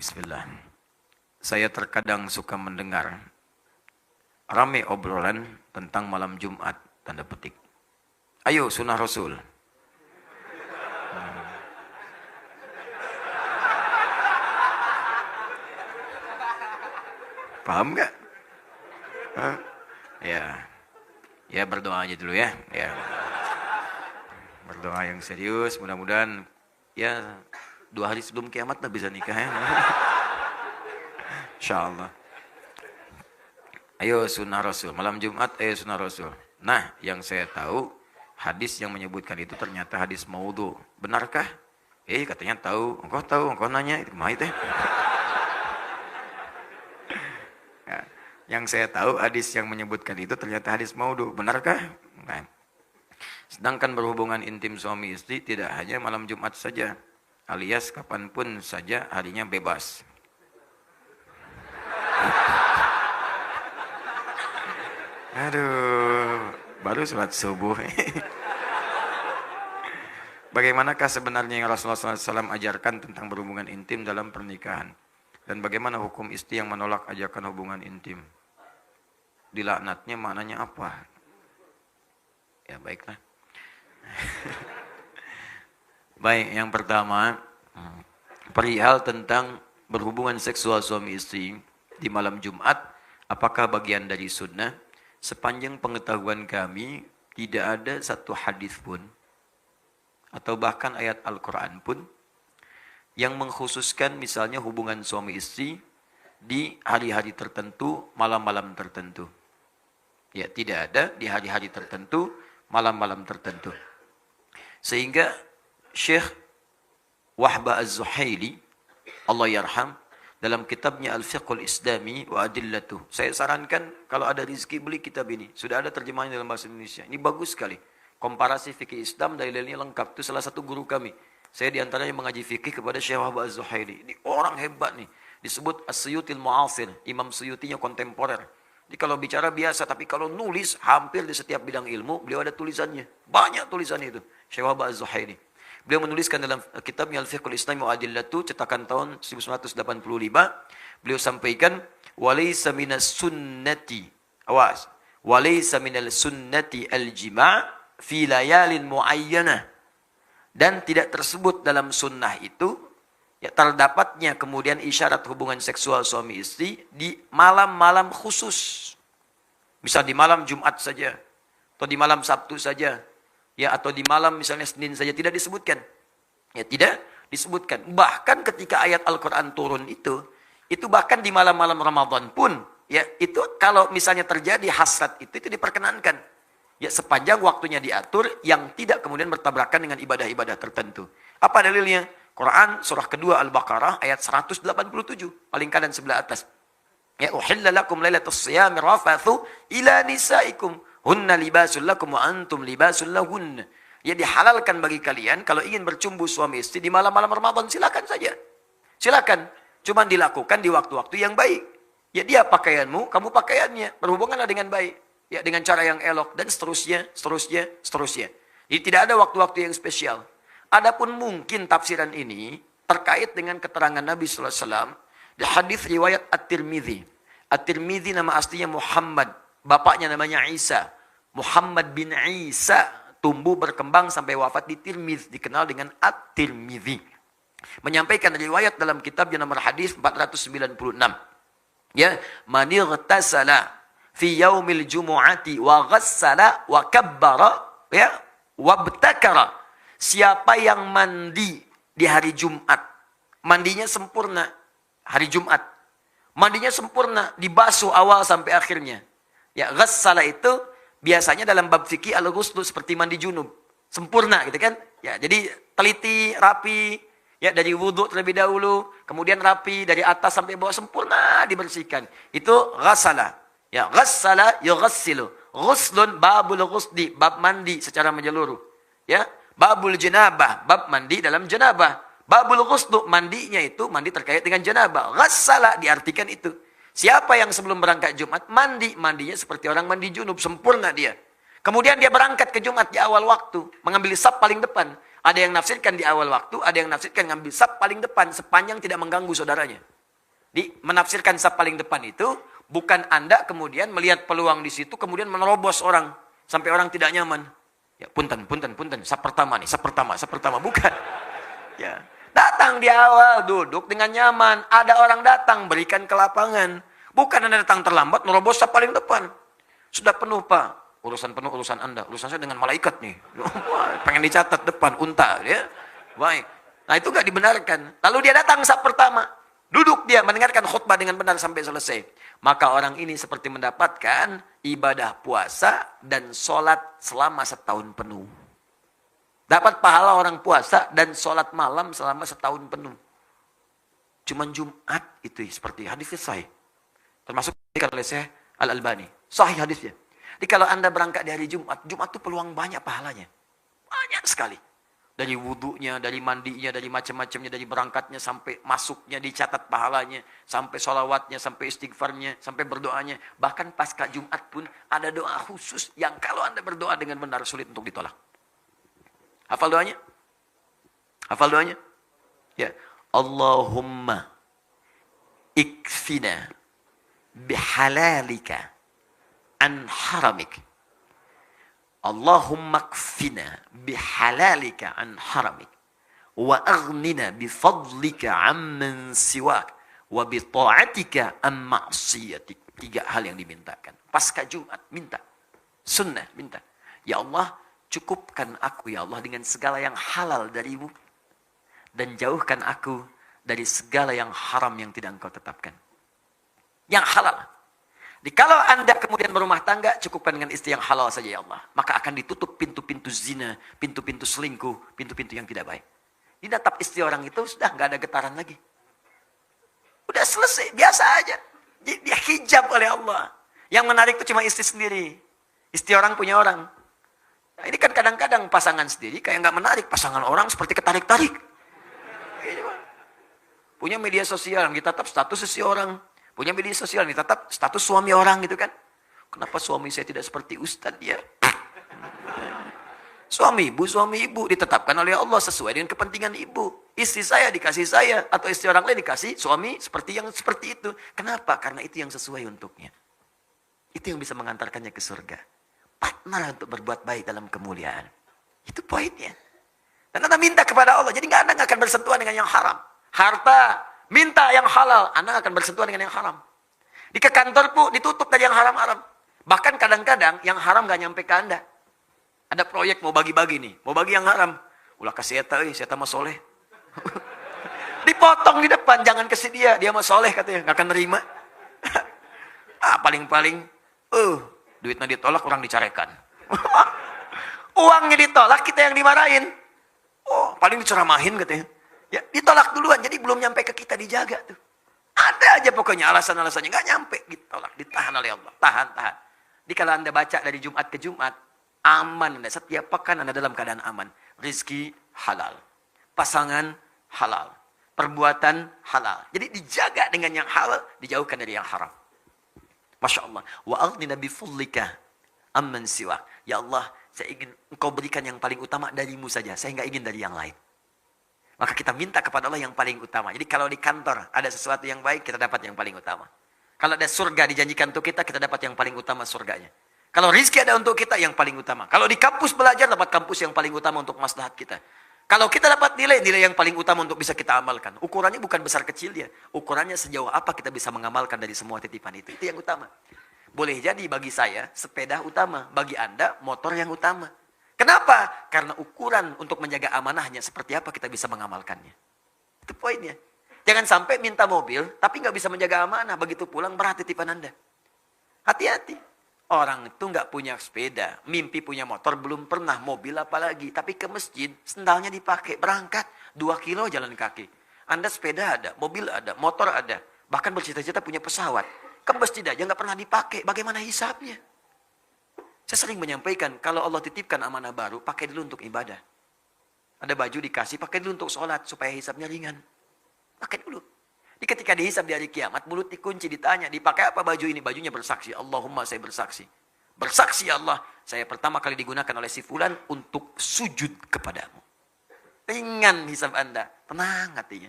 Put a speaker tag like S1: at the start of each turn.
S1: Bismillah. Saya terkadang suka mendengar rame obrolan tentang malam Jumat, tanda petik. Ayo sunnah Rasul. Paham nggak? Ya berdoa aja dulu ya. Berdoa yang serius, mudah-mudahan ya 2 hari sebelum kiamat bisa nikah ya. Insyaallah. Ayo sunnah Rasul, malam Jumat ayo sunnah Rasul. Nah, yang saya tahu hadis yang menyebutkan itu ternyata hadis maudhu. Benarkah? Katanya tahu, engkau nanya itu mah teh. Ya, yang saya tahu hadis yang menyebutkan itu ternyata hadis maudhu. Benarkah? Nah. Sedangkan berhubungan intim suami istri tidak hanya malam Jumat saja, alias kapanpun saja harinya bebas. Aduh, baru sholat subuh. Bagaimanakah sebenarnya yang Rasulullah SAW ajarkan tentang berhubungan intim dalam pernikahan? Dan bagaimana hukum istri yang menolak ajakan hubungan intim? Dilaknatnya maknanya apa? Ya baiklah. Baik, yang pertama, perihal tentang berhubungan seksual suami istri di malam Jumat, apakah bagian dari sunnah? Sepanjang pengetahuan kami, tidak ada satu hadis pun, atau bahkan ayat Al-Quran pun, yang mengkhususkan misalnya hubungan suami istri di hari-hari tertentu, malam-malam tertentu. Ya, tidak ada di hari-hari tertentu, malam-malam tertentu. Sehingga Syekh Wahbah Az-Zuhaili, Allah yarham, dalam kitabnya Al-Fiqhul Islami wa Adillatuh. Saya sarankan kalau ada rezeki beli kitab ini. Sudah ada terjemahannya dalam bahasa Indonesia. Ini bagus sekali. Komparasi fikih Islam, dalilnya lengkap. Itu salah satu guru kami. Saya diantaranya mengaji fikih kepada Syekh Wahbah Az-Zuhaili. Ini orang hebat nih. Disebut As-Suyutil Mu'asir. Imam Suyutinya kontemporer. Jadi kalau bicara biasa, tapi kalau nulis hampir di setiap bidang ilmu, beliau ada tulisannya. Banyak tulisannya itu. Syekh Wahbah Az-Zuhaili. Beliau menuliskan dalam kitabnya Al-Fiqhul Islami wa Adillatuh, cetakan tahun 1985. Beliau sampaikan, walaysa minas sunnati, awas, walaysa minal sunnati al-jima' fi layalin mu'ayyanah. Dan tidak tersebut dalam sunnah itu, ya terdapatnya kemudian isyarat hubungan seksual suami istri di malam-malam khusus. Misal di malam Jumat saja, atau di malam Sabtu saja, ya atau di malam misalnya Senin saja, tidak disebutkan. Ya tidak disebutkan. Bahkan ketika ayat Al-Quran turun itu bahkan di malam-malam Ramadan pun, ya itu kalau misalnya terjadi hasrat itu diperkenankan. Ya sepanjang waktunya diatur yang tidak kemudian bertabrakan dengan ibadah-ibadah tertentu. Apa dalilnya? Quran surah kedua Al-Baqarah ayat 187, paling kanan sebelah atas. Ya uhilla lakum lailatus siyami rafathu ila nisaikum hunna libasul lakum wa antum libasul lahun. Ya dihalalkan bagi kalian kalau ingin bercumbu suami istri di malam-malam Ramadan, silakan saja. Silakan, cuman dilakukan di waktu-waktu yang baik. Ya dia pakaianmu, kamu pakaiannya, berhubunganlah dengan baik. Ya dengan cara yang elok dan seterusnya. Jadi tidak ada waktu-waktu yang spesial. Adapun mungkin tafsiran ini terkait dengan keterangan Nabi sallallahu alaihi wasallam di hadis riwayat At-Tirmidzi. At-Tirmidzi nama aslinya Muhammad, bapaknya namanya Isa. Muhammad bin Isa tumbuh berkembang sampai wafat di Tirmidz, dikenal dengan At-Tirmidzi. Menyampaikan riwayat dalam kitabnya nomor hadis 496. Ya, man ightasala fi yaumil jumu'ati wa ghassala wa kabbara ya wabtakara. Siapa yang mandi di hari Jumat, mandinya sempurna hari Jumat. Mandinya sempurna, dibasuh awal sampai akhirnya. Ya, ghassala itu biasanya dalam bab fikih al-ghuslu seperti mandi junub. Sempurna gitu kan? Ya, jadi teliti, rapi, ya dari wudhu terlebih dahulu, kemudian rapi dari atas sampai bawah sempurna dibersihkan. Itu ghassala. Ya, ghassala yughassilu. Ghuslun babul ghusli, bab mandi secara menyeluruh. Ya, babul janabah, bab mandi dalam janabah. Babul ghuslu, mandinya itu mandi terkait dengan janabah. Ghassala diartikan itu. Siapa yang sebelum berangkat Jumat mandi, mandinya seperti orang mandi junub, sempurna dia. Kemudian dia berangkat ke Jumat di awal waktu, mengambil saf paling depan. Ada yang nafsirkan di awal waktu, ada yang nafsirkan ngambil saf paling depan sepanjang tidak mengganggu saudaranya. Menafsirkan saf paling depan itu bukan Anda kemudian melihat peluang di situ kemudian menerobos orang sampai orang tidak nyaman. Ya, punten, saf pertama nih, saf pertama, bukan. Ya. Datang di awal, duduk dengan nyaman. Ada orang datang, berikan ke lapangan. Bukan Anda datang terlambat, nerobos saf paling depan. Sudah penuh, Pak. Urusan penuh, urusan Anda. Urusan saya dengan malaikat nih. Pengen dicatat depan, unta. Ya. Baik. Nah itu gak dibenarkan. Lalu dia datang saf pertama. Duduk dia, mendengarkan khutbah dengan benar sampai selesai. Maka orang ini seperti mendapatkan ibadah puasa dan sholat selama setahun penuh. Dapat pahala orang puasa dan sholat malam selama setahun penuh. Cuman Jumat itu seperti hadisnya sahih. Termasuk oleh Syekh Al-Albani. Sahih hadisnya. Jadi kalau Anda berangkat di hari Jumat, Jumat itu peluang banyak pahalanya. Banyak sekali. Dari wudhunya, dari mandinya, dari macam-macamnya, dari berangkatnya, sampai masuknya dicatat pahalanya, sampai sholawatnya, sampai istighfarnya, sampai berdoanya. Bahkan pasca Jumat pun ada doa khusus yang kalau Anda berdoa dengan benar sulit untuk ditolak. Hafal doanya? Hafal doanya? Ya. Allahumma ikfina bihalalika an haramik. Allahumma kfina bihalalika an haramik. Wa aghnina bifadlika amman siwak. Wa bita'atika an ma'siyatik. 3 hal yang dimintakan. Pasca Jumat, minta. Sunnah, minta. Ya Allah, cukupkan aku ya Allah dengan segala yang halal darimu. Dan jauhkan aku dari segala yang haram yang tidak engkau tetapkan. Yang halal. Kalau Anda kemudian berumah tangga, cukupkan dengan istri yang halal saja ya Allah. Maka akan ditutup pintu-pintu zina, pintu-pintu selingkuh, pintu-pintu yang tidak baik. Dinatap istri orang itu sudah nggak ada getaran lagi. Udah selesai, biasa aja. Dia hijab oleh Allah. Yang menarik itu cuma istri sendiri. Istri orang punya orang. Nah, ini kan kadang-kadang pasangan sendiri kayak nggak menarik. Pasangan orang seperti ketarik-tarik. Punya media sosial, ditatap status seseorang. Punya media sosial, ditatap status suami orang gitu kan. Kenapa suami saya tidak seperti ustadz ya? Suami ibu ditetapkan oleh Allah sesuai dengan kepentingan ibu. Istri saya dikasih saya, atau istri orang lain dikasih suami seperti yang seperti itu. Kenapa? Karena itu yang sesuai untuknya. Itu yang bisa mengantarkannya ke surga. Partner untuk berbuat baik dalam kemuliaan. Itu poinnya. Dan Anda minta kepada Allah, jadi Anda nggak akan bersentuhan dengan yang haram. Harta, minta yang halal, Anda akan bersentuhan dengan yang haram. Di ke kantor pun ditutup dari yang haram-haram. Bahkan kadang-kadang yang haram gak nyampe ke Anda. Ada proyek mau bagi-bagi nih, mau bagi yang haram. Ulah kasih saya mah soleh. Dipotong di depan, jangan kasih dia mah soleh katanya, gak akan nerima. Paling-paling, duitnya ditolak, orang dicarekan. Uangnya ditolak, kita yang dimarahin. Paling diceramahin katanya. Ya, ditolak duluan, jadi belum nyampe ke kita, dijaga tuh. Ada aja pokoknya alasan-alasannya, nggak nyampe, ditolak, ditahan oleh Allah. Tahan. Jadi kalau Anda baca dari Jumat ke Jumat, aman Anda, setiap pekan Anda dalam keadaan aman. Rizki halal, pasangan halal, perbuatan halal. Jadi dijaga dengan yang halal, dijauhkan dari yang haram. Masya Allah. Wa aghnina bifadlika amman siwa. Ya Allah, saya ingin Engkau berikan yang paling utama darimu saja, saya nggak ingin dari yang lain. Maka kita minta kepada Allah yang paling utama. Jadi kalau di kantor ada sesuatu yang baik, kita dapat yang paling utama. Kalau ada surga dijanjikan untuk kita dapat yang paling utama surganya. Kalau rizki ada untuk kita, yang paling utama. Kalau di kampus belajar, dapat kampus yang paling utama untuk maslahat kita. Kalau kita dapat nilai yang paling utama untuk bisa kita amalkan. Ukurannya bukan besar kecil dia. Ukurannya sejauh apa kita bisa mengamalkan dari semua titipan itu. Itu yang utama. Boleh jadi bagi saya, sepeda utama. Bagi Anda, motor yang utama. Kenapa? Karena ukuran untuk menjaga amanahnya seperti apa kita bisa mengamalkannya. Itu poinnya. Jangan sampai minta mobil, tapi nggak bisa menjaga amanah. Begitu pulang berat titipan Anda. Hati-hati. Orang itu nggak punya sepeda, mimpi punya motor, belum pernah mobil apalagi. Tapi ke masjid, sendalnya dipakai, berangkat 2 kilo jalan kaki. Anda sepeda ada, mobil ada, motor ada. Bahkan bercita-cita punya pesawat. Ke masjid aja nggak pernah dipakai, bagaimana hisapnya? Saya sering menyampaikan, kalau Allah titipkan amanah baru, pakai dulu untuk ibadah. Ada baju dikasih, pakai dulu untuk sholat, supaya hisapnya ringan. Pakai dulu. Ketika dihisap di hari kiamat, mulut dikunci, ditanya, dipakai apa baju ini? Bajunya bersaksi, Allahumma saya bersaksi. Bersaksi ya Allah, saya pertama kali digunakan oleh si fulan untuk sujud kepadamu. ringan hisab Anda. Tenang hatinya.